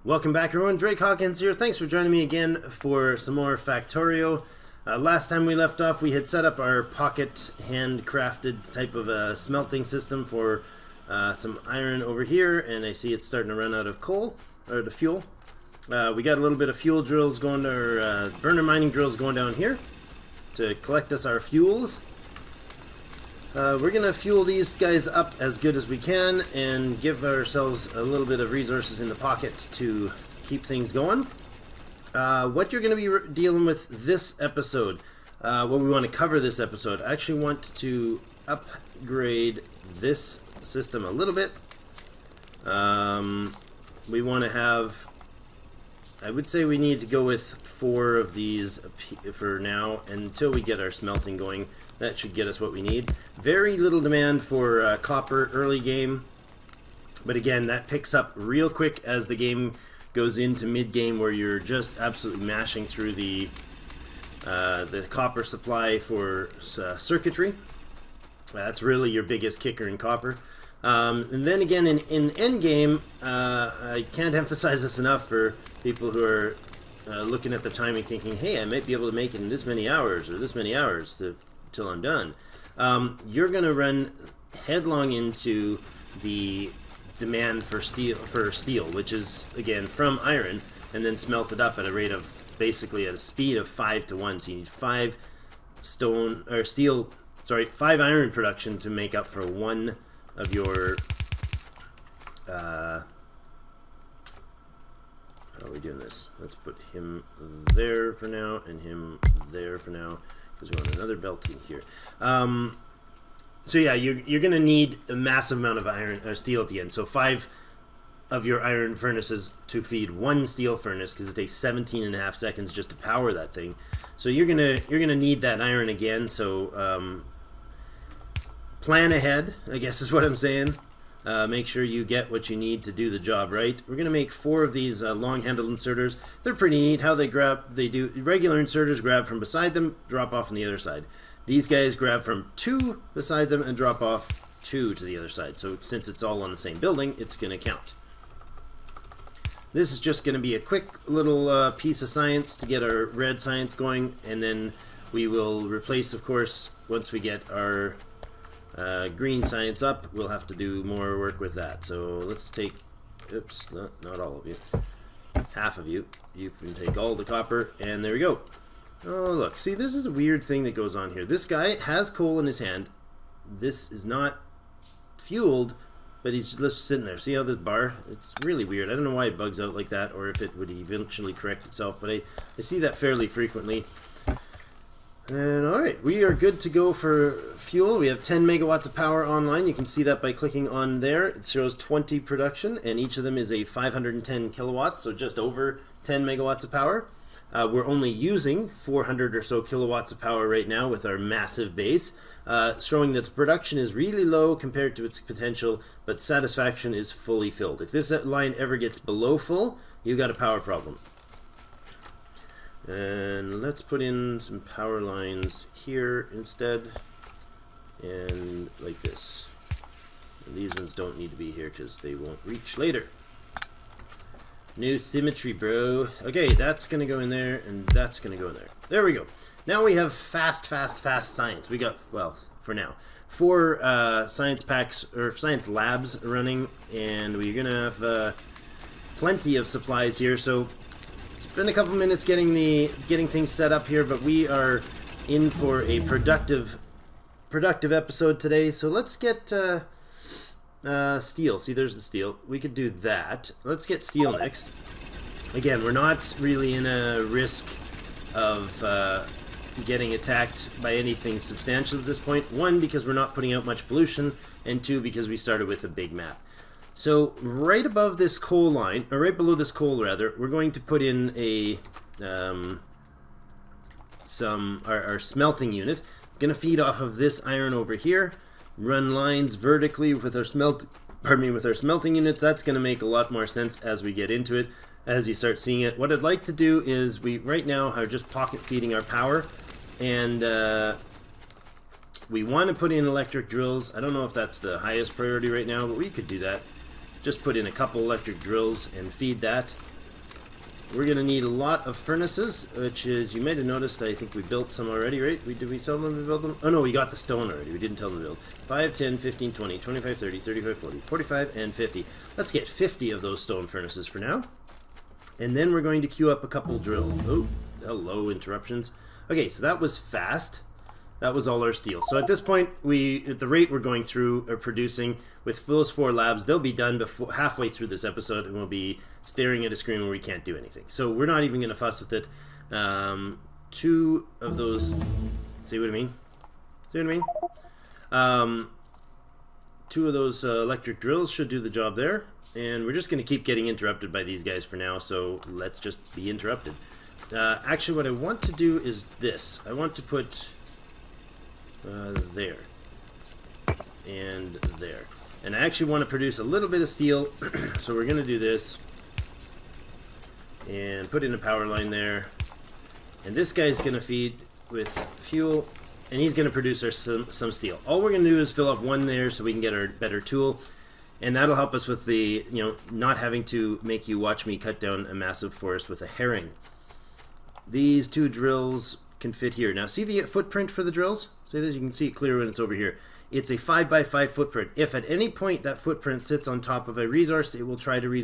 Welcome back everyone, Drake Hawkins here. Thanks for joining me again for some more Factorio. Last time we left off, we had set up our pocket handcrafted type of a smelting system for some iron over here, and I see it's starting to run out of coal, or the fuel. We got a little bit of fuel drills going, or burner mining drills going down here to collect us our fuels. We're going to fuel these guys up as good as we can and give ourselves a little bit of resources in the pocket to keep things going. What you're going to be dealing with this episode, what we want to cover this episode, I actually want to upgrade this system a little bit. We want to have, I would say we need to go with 4 of these for now until we get our smelting going. That should get us what we need. Very little demand for copper early game, but again, that picks up real quick as the game goes into mid-game, where you're just absolutely mashing through the copper supply for circuitry. That's really your biggest kicker in copper. And then again, in end game, I can't emphasize this enough for people who are looking at the timing, thinking, "Hey, I might be able to make it in this many hours or this many hours till I'm done." You're going to run headlong into the demand for steel, which is again from iron, and then smelted up at a rate of basically at a speed of 5 to 1. So you need 5 5 iron production to make up for 1 of your. How are we doing this? Let's put him there for now and him there for now, because we want another belt in here. So yeah, you're going to need a massive amount of iron or steel at the end. So 5 of your iron furnaces to feed 1 steel furnace, because it takes 17.5 seconds just to power that thing. So you're gonna need that iron again. So plan ahead, I guess is what I'm saying. Make sure you get what you need to do the job right. We're going to make 4 of these long-handled inserters. They're pretty neat how they do regular inserters, grab from beside them, drop off on the other side. These guys grab from 2 beside them and drop off 2 to the other side. So since it's all on the same building, it's going to count. This is just going to be a quick little piece of science to get our red science going, and then we will replace, of course, once we get our green science up, we'll have to do more work with that. So let's take, oops, not all of you, half of you. You can take all the copper, and there we go. Oh look, see, this is a weird thing that goes on here. This guy has coal in his hand. This is not fueled, but he's just sitting there. See how this bar, it's really weird. I don't know why it bugs out like that, or if it would eventually correct itself, but I see that fairly frequently. And alright, we are good to go for fuel. We have 10 megawatts of power online. You can see that by clicking on there. It shows 20 production, and each of them is a 510 kilowatts, so just over 10 megawatts of power. We're only using 400 or so kilowatts of power right now with our massive base, showing that the production is really low compared to its potential, but satisfaction is fully filled. If this line ever gets below full, you've got a power problem. And let's put in some power lines here instead, and like this. And these ones don't need to be here because they won't reach later. New symmetry, bro. Okay, that's gonna go in there, and that's gonna go in there. There we go. Now we have fast science. We got, well, for now, 4 science packs or science labs running, and we're gonna have plenty of supplies here. So spend a couple minutes getting things set up here, but we are in for a productive episode today. So let's get steel. See, there's the steel. We could do that. Let's get steel next. Again, we're not really in a risk of getting attacked by anything substantial at this point. 1, because we're not putting out much pollution, and 2, because we started with a big map. So right above this coal line, or right below this coal rather, we're going to put in a our smelting unit. Going to feed off of this iron over here. Run lines vertically with our smelting units. That's going to make a lot more sense as we get into it. as you start seeing it. What I'd like to do is we right now are just pocket feeding our power, and we want to put in electric drills. I don't know if that's the highest priority right now, but we could do that. Just put in a couple electric drills and feed that. We're going to need a lot of furnaces, which is, you might have noticed, I think we built some already, right? Did we tell them to build them? Oh no, we got the stone already. We didn't tell them to build. 5, 10, 15, 20, 25, 30, 35, 40, 45, and 50. Let's get 50 of those stone furnaces for now. And then we're going to queue up a couple drills. Oh, hello, interruptions. Okay, so that was fast. That was all our steel. So at this point, at the rate we're going through or producing with those 4 labs, they'll be done before halfway through this episode, and we'll be staring at a screen where we can't do anything. So we're not even going to fuss with it. 2 of those. See what I mean? See what I mean? 2 of those electric drills should do the job there, and we're just going to keep getting interrupted by these guys for now. So let's just be interrupted. Actually, what I want to do is this. I want to put there and there, and I actually want to produce a little bit of steel. So we're going to do this and put in a power line there, and this guy's going to feed with fuel, and he's going to produce our some steel. All we're going to do is fill up one there so we can get our better tool, and that'll help us with the, not having to make you watch me cut down a massive forest with a herring. These 2 drills can fit here. Now see the footprint for the drills? See this? You can see it clear when it's over here. It's a 5x5 footprint. If at any point that footprint sits on top of a resource, it will try to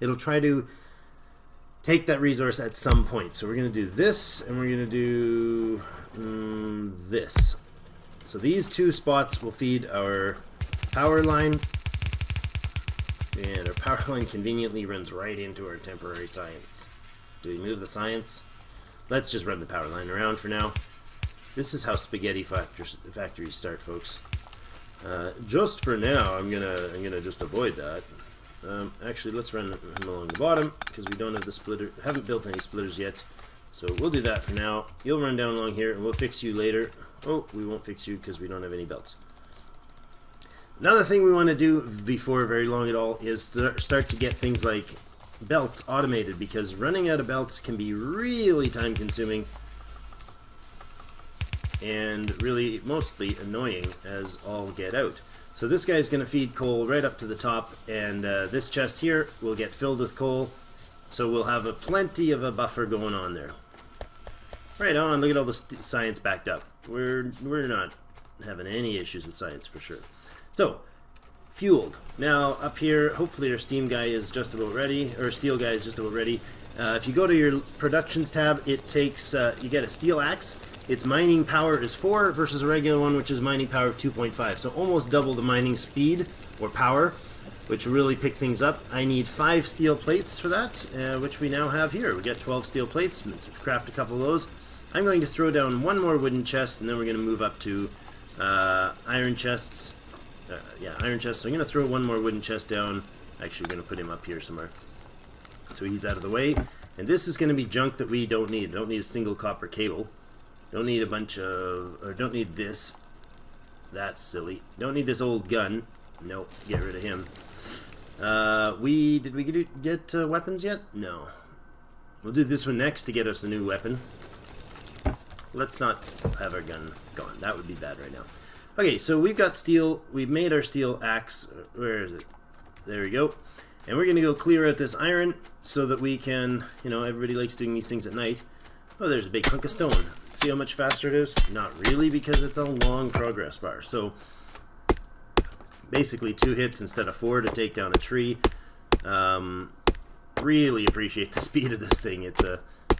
it'll try to take that resource at some point. So we're going to do this, and we're going to do this. So these 2 spots will feed our power line, and our power line conveniently runs right into our temporary science. Do we move the science? Let's just run the power line around for now. This is how spaghetti factories start, folks. Just for now, I'm gonna just avoid that. Actually, let's run him along the bottom because we don't have the splitter. Haven't built any splitters yet, so we'll do that for now. You'll run down along here, and we'll fix you later. Oh, we won't fix you because we don't have any belts. Another thing we want to do before very long at all is start to get things like belts automated, because running out of belts can be really time consuming and really mostly annoying as all get out. So this guy's going to feed coal right up to the top, and this chest here will get filled with coal, so we'll have plenty of a buffer going on there. Right on. Look at all the science backed up. We're not having any issues with science for sure. So fueled. Now up here, hopefully our steam guy is just about ready, or steel guy is just about ready. If you go to your productions tab, it takes you get a steel axe. Its mining power is 4 versus a regular one, which is mining power of 2.5. So almost double the mining speed or power, which will really pick things up. I need 5 steel plates for that, which we now have here. We got 12 steel plates. Let's craft a couple of those. I'm going to throw down 1 more wooden chest, and then we're going to move up to iron chests. Iron chests. So I'm going to throw 1 more wooden chest down. Actually, we're going to put him up here somewhere, so he's out of the way. And this is going to be junk that we don't need. Don't need a single copper cable. Don't need a bunch of, or don't need this. That's silly. Don't need this old gun. Nope, get rid of him. Did we get weapons yet? No. We'll do this one next to get us a new weapon. Let's not have our gun gone. That would be bad right now. Okay, so we've got steel. We've made our steel axe. Where is it? There we go. And we're going to go clear out this iron so that we can, everybody likes doing these things at night. Oh, there's a big hunk of stone. See how much faster it is? Not really, because it's a long progress bar. So basically 2 hits instead of 4 to take down a tree. Really appreciate the speed of this thing. It's a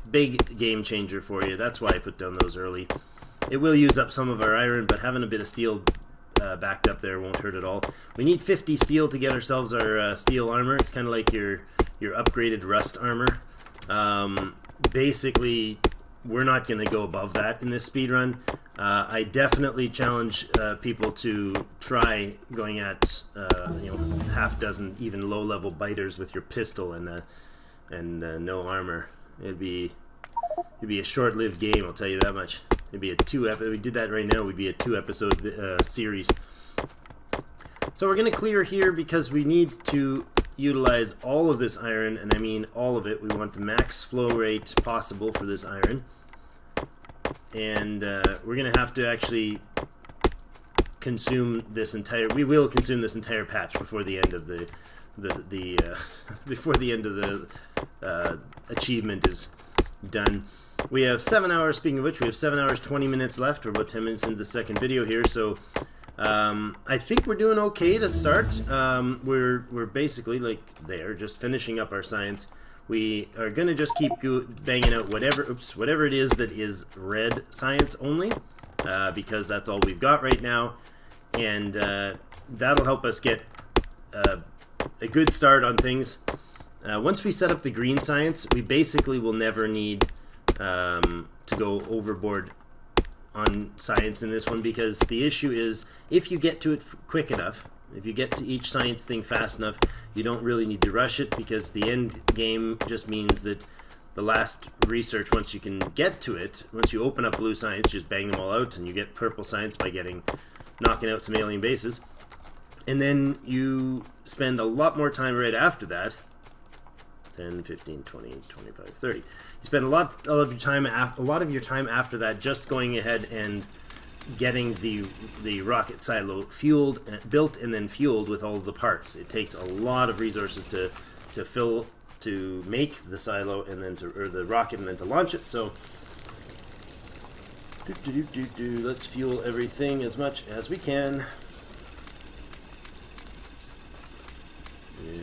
big game changer for you. That's why I put down those early. It will use up some of our iron, but having a bit of steel backed up there won't hurt at all. We need 50 steel to get ourselves our steel armor. It's kind of like your upgraded rust armor. Basically, we're not going to go above that in this speed run. I definitely challenge people to try going at half dozen even low-level biters with your pistol and no armor. It'd be a short-lived game, I'll tell you that much. It'd be a if we did that right now, we'd be a 2-episode series. So we're going to clear here because we need to utilize all of this iron, and I mean all of it. We want the max flow rate possible for this iron. And we're going to have to actually consume this entire, we will consume this entire patch before the end of the before the end of the achievement is done. We have 7 hours, speaking of which, we have 7 hours 20 minutes left. We're about 10 minutes into the second video here, so I think we're doing okay to start. We're basically like there, just finishing up our science. We are gonna just keep banging out whatever it is that is red science only, because that's all we've got right now, and that'll help us get a good start on things. Once we set up the green science, we basically will never need to go overboard on science in this one, because the issue is if you get to it quick enough, if you get to each science thing fast enough, you don't really need to rush it, because the end game just means that the last research, once you can get to it, once you open up blue science, just bang them all out, and you get purple science by knocking out some alien bases. And then you spend a lot more time right after that, 10, 15, 20, 25, 30. You spend a lot of your time after that just going ahead and getting the rocket silo built and then fueled with all of the parts. It takes a lot of resources to make the silo and then or the rocket and then to launch it. So let's fuel everything as much as we can.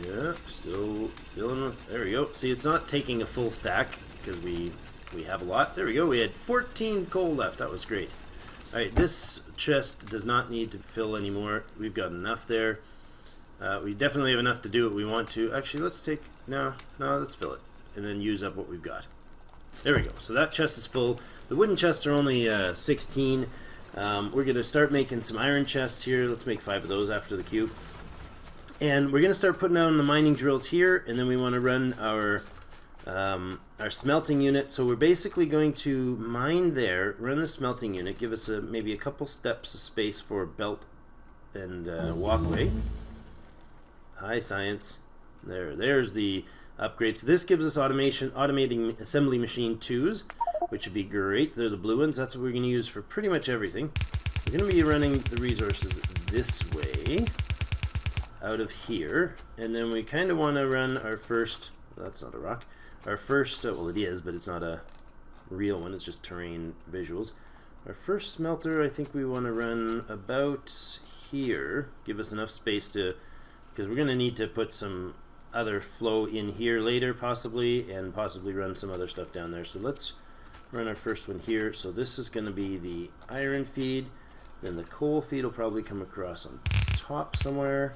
Yeah, still filling. There we go. See, it's not taking a full stack because we have a lot. There we go. We had 14 coal left. That was great. Alright, this chest does not need to fill anymore. We've got enough there. We definitely have enough to do what we want to. Actually, let's take... No, let's fill it. And then use up what we've got. There we go. So that chest is full. The wooden chests are only 16. We're going to start making some iron chests here. Let's make 5 of those after the cube. And we're going to start putting down the mining drills here. And then we want to run our smelting unit. So we're basically going to mine there, run the smelting unit, give us maybe a couple steps of space for belt and walkway. Hi, science. There's the upgrades. So this gives us automating assembly machine 2s, which would be great. They're the blue ones. That's what we're going to use for pretty much everything. We're going to be running the resources this way, out of here, and then we kind of want to run our first... That's not a rock. Our first, well, it is, but it's not a real one. It's just terrain visuals. Our first smelter, I think we want to run about here. Give us enough space to, because we're going to need to put some other flow in here later, possibly, and possibly run some other stuff down there. So let's run our first one here. So this is going to be the iron feed. Then the coal feed will probably come across on top somewhere.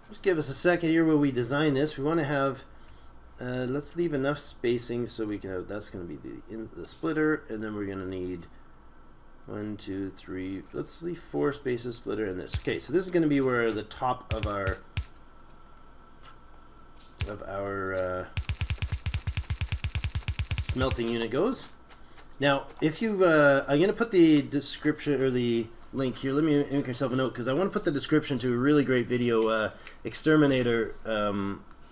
Just give us a second here while we design this. We want to have... let's leave enough spacing so we can have, that's going to be the splitter, and then we're going to need 1, 2, 3, let's leave 4 spaces, splitter, and this. Okay, so this is going to be where the top of our smelting unit goes. Now, if you've, I'm going to put the description or the link here. Let me make yourself a note because I want to put the description to a really great video. Exterminator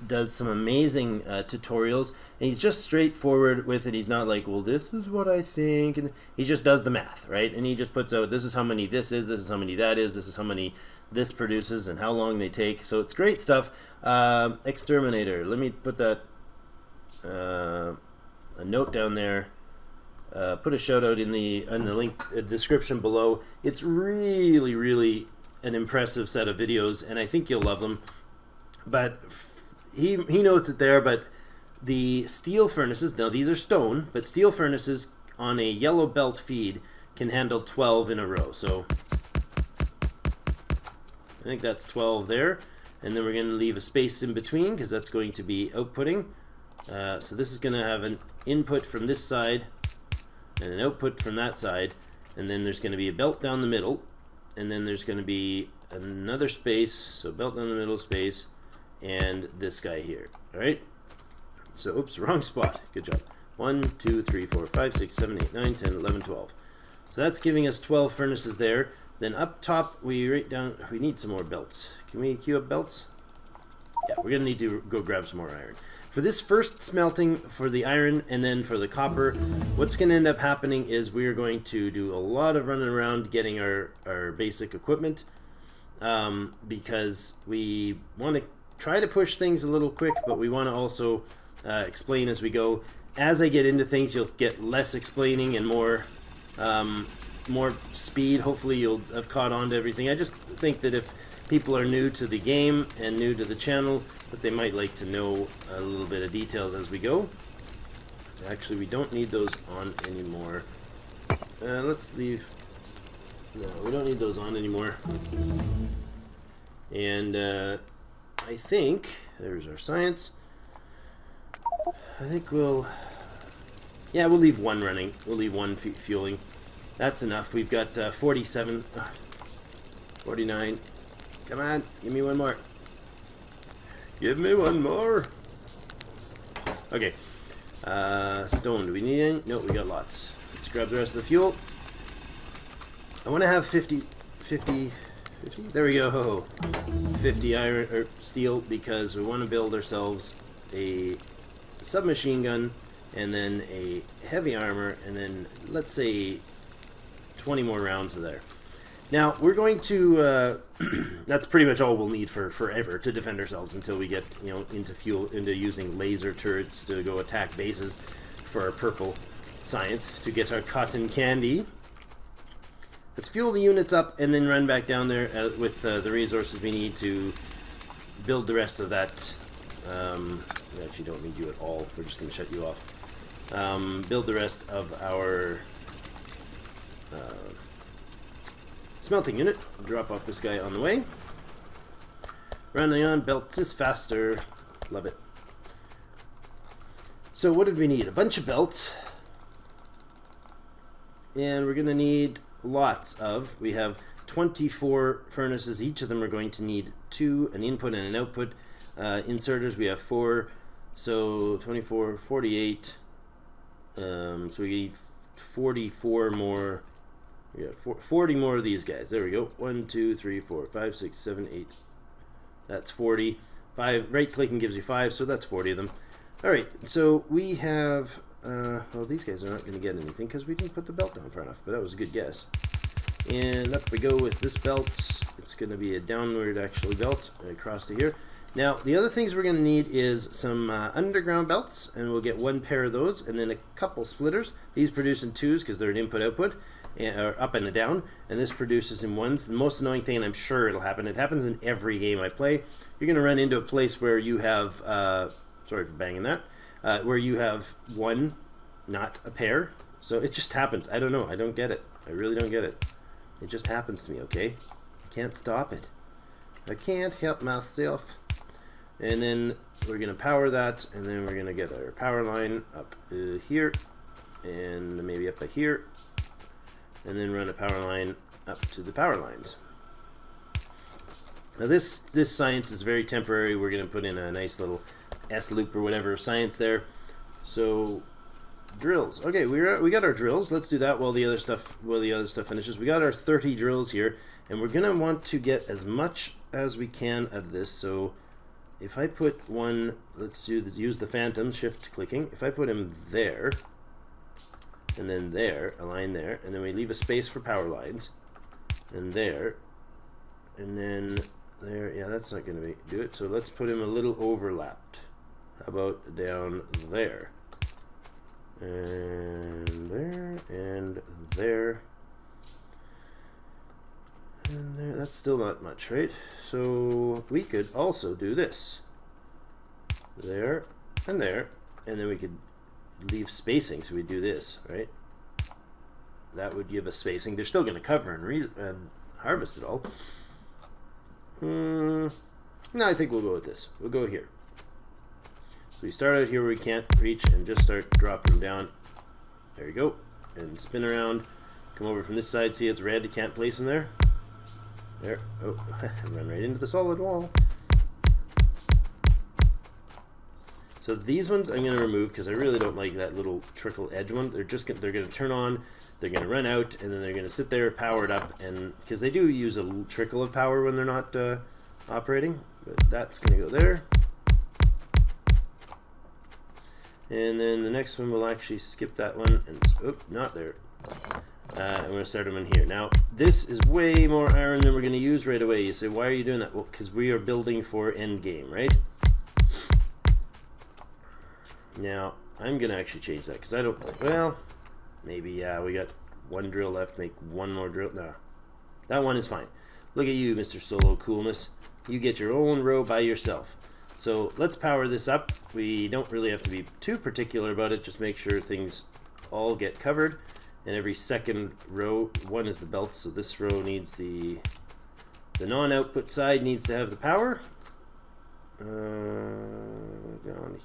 does some amazing tutorials, and he's just straightforward with it. He's not like, well, this is what I think, and he just does the math, right? And he just puts out, this is how many this is how many that is, this is how many this produces, and how long they take. So it's great stuff. Exterminator, let me put that a note down there. Put a shout out in the link description below. It's really an impressive set of videos, and I think you'll love them. But he notes it there, but the steel furnaces, now these are stone, but steel furnaces on a yellow belt feed can handle 12 in a row. So I think that's 12 there, and then we're going to leave a space in between because that's going to be outputting. So this is going to have an input from this side and an output from that side, and then there's going to be a belt down the middle, and then there's going to be another space, so belt down the middle space, and this guy here. Alright, so oops, wrong spot. Good job. 1, 2, 3, 4, 5, 6, 7, 8, 9, 10, 11, 12. So that's giving us 12 furnaces there. Then up top we write down, we need some more belts. Can we queue up belts? Yeah, we're going to need to go grab some more iron. For this first smelting for the iron and then for the copper, what's going to end up happening is we are going to do a lot of running around getting our basic equipment, because we want to try to push things a little quick, but we want to also explain as we go. As I get into things, you'll get less explaining and more speed. Hopefully you'll have caught on to everything. I just think that if people are new to the game and new to the channel, but they might like to know a little bit of details as we go. Actually, we don't need those on anymore. Let's leave. No, we don't need those on anymore. And I think there's our science. I think we'll leave one running. We'll leave one fueling. That's enough. We've got 47, 49. Come on, give me one more. Give me one more. Okay. Stone, do we need any? No, we got lots. Let's grab the rest of the fuel. I want to have 50, there we go. 50 iron or steel, because we want to build ourselves a submachine gun and then a heavy armor, and then let's say 20 more rounds of there. Now we're going to that's pretty much all we'll need for forever to defend ourselves until we get, you know, into using laser turrets to go attack bases for our purple science to get our cotton candy. Let's fuel the units up and then run back down there with the resources we need to build the rest of that. We actually don't need you at all. We're just going to shut you off. Build the rest of our smelting unit. Drop off this guy on the way. Running on, belts is faster. Love it. So what did we need? A bunch of belts. And we're going to need lots of. We have 24 furnaces. Each of them are going to need 2, an input and an output. Inserters, we have 4. So 24, 48. So we need 44 more. We got 40 more of these guys. There we go. 1, 2, 3, 4, 5, 6, 7, 8. That's 40. 5. Right clicking gives you 5, so that's 40 of them. All right. So we have. Well, these guys are not going to get anything because we didn't put the belt down far enough. But that was a good guess. And up we go with this belt. It's going to be a downward actually belt across to here. Now the other things we're going to need is some underground belts, and we'll get 1 pair of those, and then a couple splitters. These produce in 2s because they're an input-output. Or up and a down, and this produces in 1s. The most annoying thing, and I'm sure it'll happen, it happens in every game I play, you're going to run into a place where you have, sorry for banging that, where you have 1, not a pair. So it just happens. I don't know. I don't get it. I really don't get it. It just happens to me, okay? I can't stop it. I can't help myself. And then we're going to power that, and then we're going to get our power line up here, and maybe up to here. And then run a power line up to the power lines. Now this science is very temporary. We're going to put in a nice little S loop or whatever science there. So drills. Okay, we got our drills. Let's do that while the other stuff finishes. We got our 30 drills here, and we're going to want to get as much as we can out of this. So if I put one, let's use the phantom shift clicking. If I put him there, and then there, a line there, and then we leave a space for power lines, and there, and then there. Yeah, that's not going to do it. So let's put him a little overlapped. How about down there, and there, and there, and there. That's still not much, right? So we could also do this. There, and there, and then we could leave spacing, so we do this, right? That would give us spacing. They're still going to cover and harvest it all. No, I think we'll go with this. We'll go here. So we start out here where we can't reach and just start dropping them down. There you go. And spin around. Come over from this side. See, it's red. You can't place them there. There. Oh, run right into the solid wall. So these ones I'm going to remove because I really don't like that little trickle edge one. They're going to turn on, they're going to run out, and then they're going to sit there powered up, and because they do use a trickle of power when they're not operating. But that's going to go there. And then the next one, we'll actually skip that one, and oop, not there. I'm going to start them in here. Now, this is way more iron than we're going to use right away. You say, why are you doing that? Well, because we are building for end game, right? Now, I'm going to actually change that, because I don't, well, maybe, yeah, we got one drill left, make one more drill. No, that one is fine. Look at you, Mr. Solo Coolness. You get your own row by yourself. So let's power this up. We don't really have to be too particular about it. Just make sure things all get covered. And every second row, one is the belt, so this row needs the non-output side needs to have the power. Down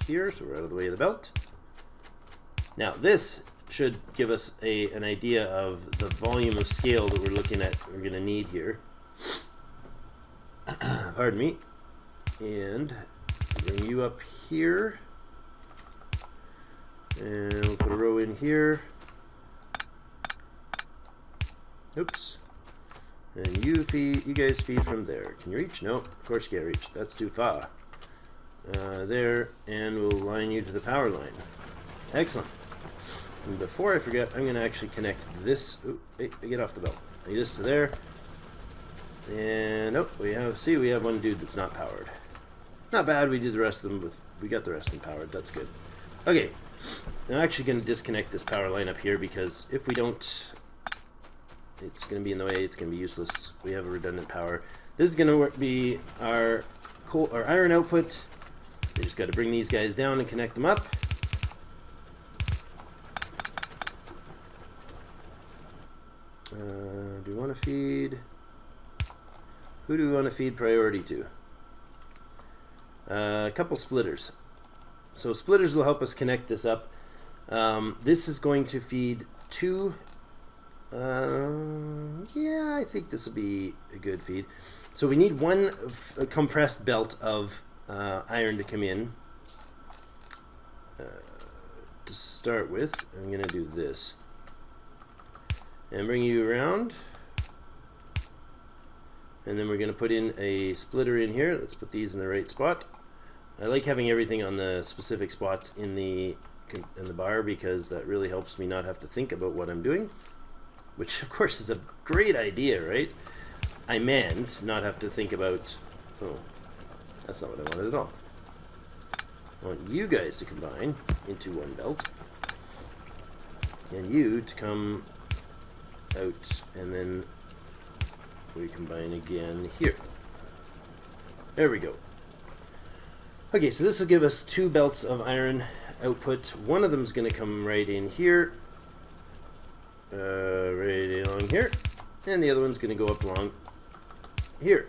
here, so we're out of the way of the belt. Now this should give us an idea of the volume of scale that we're looking at, we're going to need here. Pardon me. And bring you up here. And we'll put a row in here. Oops. And you guys feed from there. Can you reach? No, of course you can't reach. That's too far. There, and we'll line you to the power line. Excellent. And before I forget, I'm going to actually connect this. Ooh, hey, get off the belt. Need this to there. And oh, we have one dude that's not powered. Not bad. We did the rest of them we got the rest of them powered. That's good. Okay, I'm actually going to disconnect this power line up here, because if we don't, it's going to be in the way. It's going to be useless. We have a redundant power. This is going to be our iron output. We just got to bring these guys down and connect them up. Do we want to feed? Who do we want to feed priority to? A couple splitters. So splitters will help us connect this up. This is going to feed two. Yeah, I think this will be a good feed. So we need one compressed belt of iron to come in. To start with, I'm going to do this. And bring you around. And then we're going to put in a splitter in here. Let's put these in the right spot. I like having everything on the specific spots in the bar, because that really helps me not have to think about what I'm doing. Which, of course, is a great idea, right? I meant not have to think about... Oh, that's not what I wanted at all. I want you guys to combine into one belt. And you to come out, and then we combine again here. There we go. Okay, so this will give us two belts of iron output. One of them is going to come right in here. Right along here. And the other one's going to go up along here.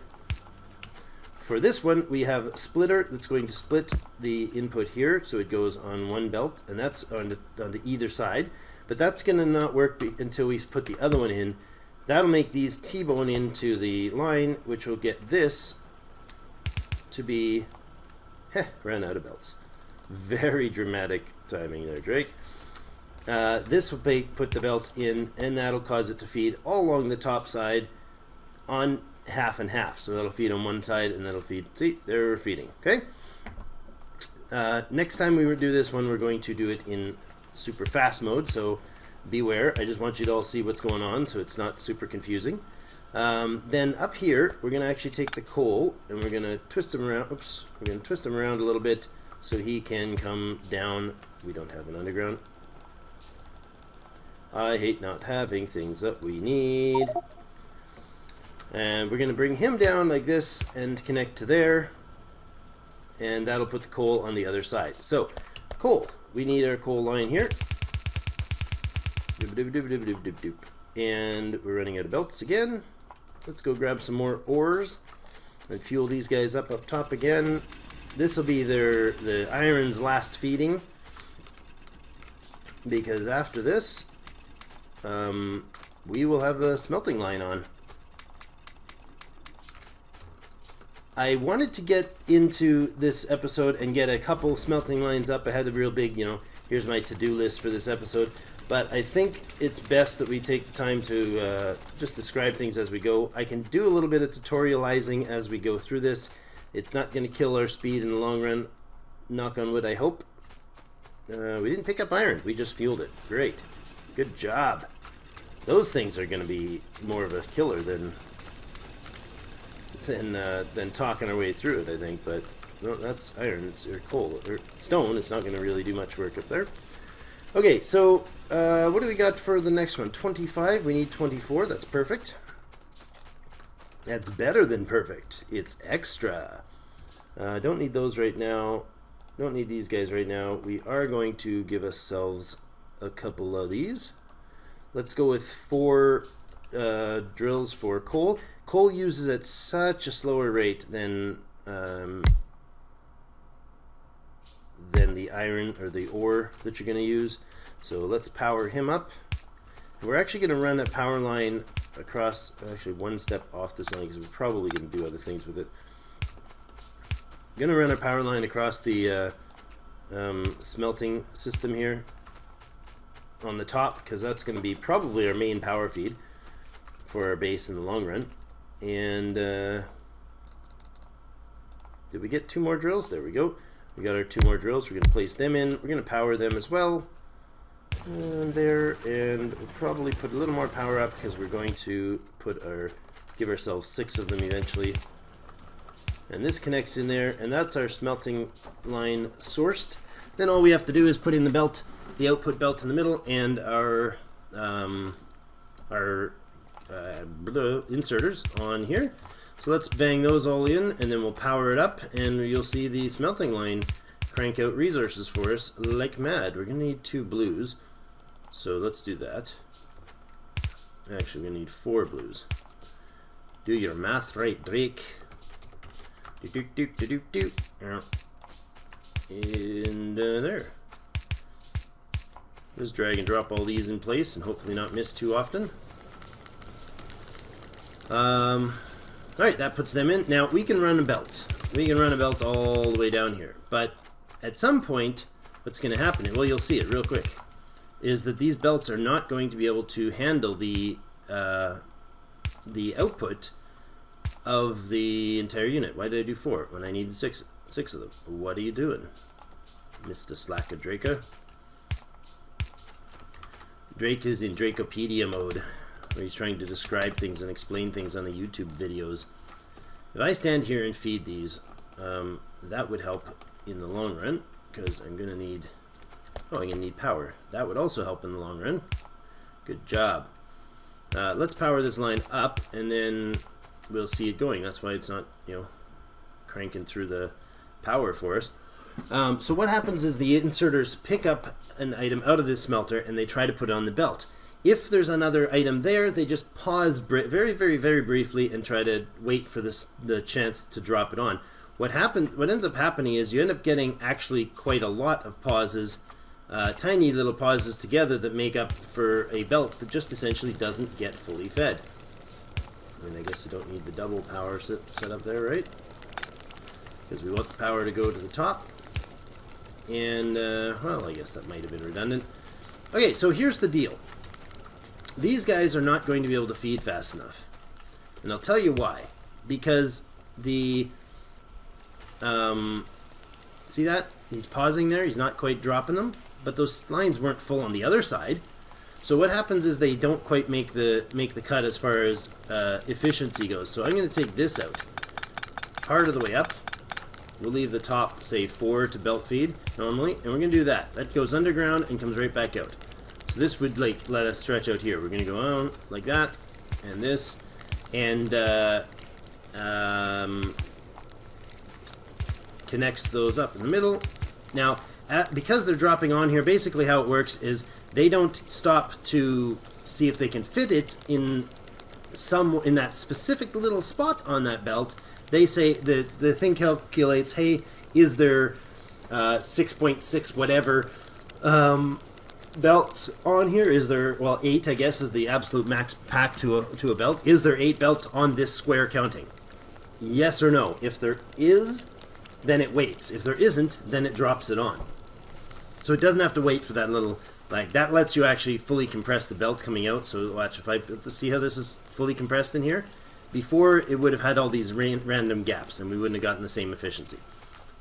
For this one, we have a splitter that's going to split the input here, so it goes on one belt, and that's on either side. But that's going to not work until we put the other one in. That'll make these T-bone into the line, which will get this to be... ran out of belts. Very dramatic timing there, Drake. This will put the belt in, and that'll cause it to feed all along the top side on half and half. So that'll feed on one side, and that'll feed... See, there we're feeding. Okay? Next time we do this one, we're going to do it in super fast mode, so beware. I just want you to all see what's going on, so it's not super confusing. Then up here, we're going to actually take the coal, and we're going to twist him around. Oops. We're going to twist him around a little bit so he can come down. We don't have an underground. I hate not having things that we need. And we're going to bring him down like this and connect to there. And that'll put the coal on the other side. So, coal. We need our coal line here. And we're running out of belts again. Let's go grab some more ores and fuel these guys up top again. This will be the iron's last feeding, because after this we will have a smelting line on. I wanted to get into this episode and get a couple smelting lines up. I had a real big, here's my to-do list for this episode. But I think it's best that we take the time to just describe things as we go. I can do a little bit of tutorializing as we go through this. It's not going to kill our speed in the long run. Knock on wood, I hope. We didn't pick up iron. We just fueled it. Great. Good job. Those things are going to be more of a killer than talking our way through it, I think. But no, that's iron. Or coal or stone. It's not going to really do much work up there. Okay, so what do we got for the next one? 25. We need 24. That's perfect. That's better than perfect. It's extra. Don't need those right now. Don't need these guys right now. We are going to give ourselves a couple of these. Let's go with 4 drills for coal. Coal uses at such a slower rate than the iron or the ore that you're going to use. So let's power him up. We're actually going to run a power line across, actually one step off this line because we're probably going to do other things with it. Going to run a power line across the smelting system here on the top because that's going to be probably our main power feed for our base in the long run. And did we get 2 more drills? There we go. We got our 2 more drills. We're going to place them in. We're going to power them as well. There, and we'll probably put a little more power up because we're going to give ourselves 6 of them eventually. And this connects in there, and that's our smelting line sourced. Then all we have to do is put in the belt, the output belt in the middle, and our inserters on here. So let's bang those all in, and then we'll power it up, and you'll see the smelting line crank out resources for us like mad. We're going to need 2 blues, so let's do that. Actually, we need 4 blues. Do your math right, Drake. And there. Just drag and drop all these in place and hopefully not miss too often. Alright, that puts them in. Now we can run a belt. We can run a belt all the way down here. But at some point, what's going to happen, well, you'll see it real quick, is that these belts are not going to be able to handle the output of the entire unit. Why did I do 4 when I needed 6 of them? What are you doing, Mr. Slacker Draco? Drake is in Drake-o-pedia mode, where he's trying to describe things and explain things on the YouTube videos. If I stand here and feed these, that would help in the long run, because I'm going to need... Oh, I'm going to need power. That would also help in the long run. Good job. Let's power this line up, and then we'll see it going. That's why it's not, cranking through the power for us. So what happens is the inserters pick up an item out of this smelter and they try to put it on the belt. If there's another item there, they just pause very, very, very briefly and try to wait for the chance to drop it on. What ends up happening is you end up getting actually quite a lot of pauses, tiny little pauses together that make up for a belt that just essentially doesn't get fully fed. And I guess you don't need the double power set up there, right? Because we want the power to go to the top. And, well, I guess that might have been redundant. Okay, so here's the deal. These guys are not going to be able to feed fast enough. And I'll tell you why. Because the... see that? He's pausing there. He's not quite dropping them. But those lines weren't full on the other side. So what happens is they don't quite make the cut as far as efficiency goes. So I'm going to take this out. Part of the way up. We'll leave the top, say, 4 to belt feed normally, and we're going to do that. That goes underground and comes right back out. So this would let us stretch out here. We're going to go on like that, and this, and connects those up in the middle. Now, because they're dropping on here, basically how it works is they don't stop to see if they can fit it in that specific little spot on that belt. They say the thing calculates, hey, is there 6.6 whatever belts on here? Is there, well, 8 I guess is the absolute max pack to a belt. Is there 8 belts on this square counting? Yes or no? If there is, then it waits. If there isn't, then it drops it on. So it doesn't have to wait for that little, that lets you actually fully compress the belt coming out. So watch, if I see how this is fully compressed in here. Before, it would have had all these random gaps, and we wouldn't have gotten the same efficiency.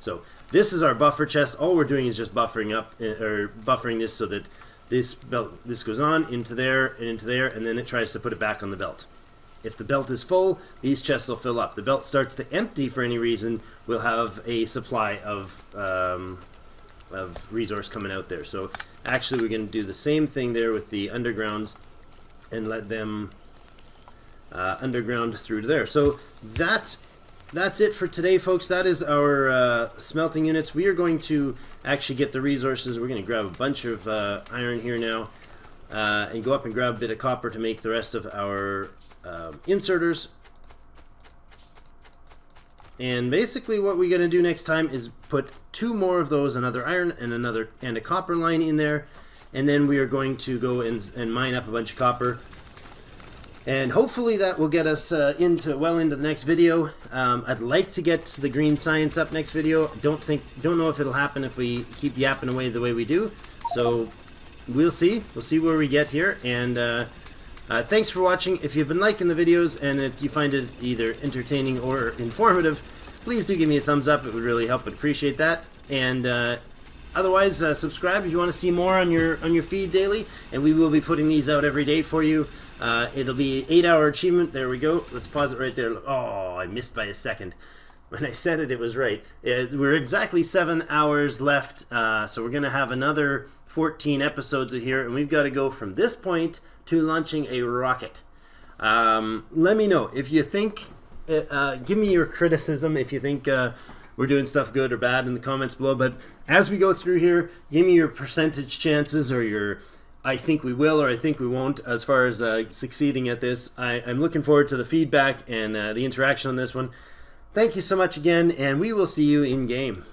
So This is our buffer chest. All we're doing is just buffering up, or buffering this so that this goes on into there, and then it tries to put it back on the belt. If the belt is full, these chests will fill up. The belt starts to empty for any reason, we'll have a supply of resource coming out there. So actually we're going to do the same thing there with the undergrounds and let them underground through to there. So that's it for today, folks. That is our smelting units. We are going to actually get the resources. We're going to grab a bunch of iron here now and go up and grab a bit of copper to make the rest of our inserters. And basically what we're going to do next time is put 2 more of those, another iron and a copper line in there, and then we are going to go and mine up a bunch of copper. And hopefully that will get us well into the next video. I'd like to get the green science up next video. Don't know if it'll happen if we keep yapping away the way we do. So we'll see. We'll see where we get here. And thanks for watching. If you've been liking the videos and if you find it either entertaining or informative, please do give me a thumbs up. It would really help. I'd appreciate that. And otherwise, subscribe if you want to see more on your feed daily. And we will be putting these out every day for you. It'll be 8-hour achievement. There we go. Let's pause it right there. Oh, I missed by a second. When I said it, it was right. We're exactly 7 hours left. So we're going to have another 14 episodes of here. And we've got to go from this point to launching a rocket. Let me know if you think, give me your criticism if you think we're doing stuff good or bad in the comments below. But as we go through here, give me your percentage chances or your I think we will or I think we won't as far as succeeding at this. I'm looking forward to the feedback and the interaction on this one. Thank you so much again, and we will see you in game.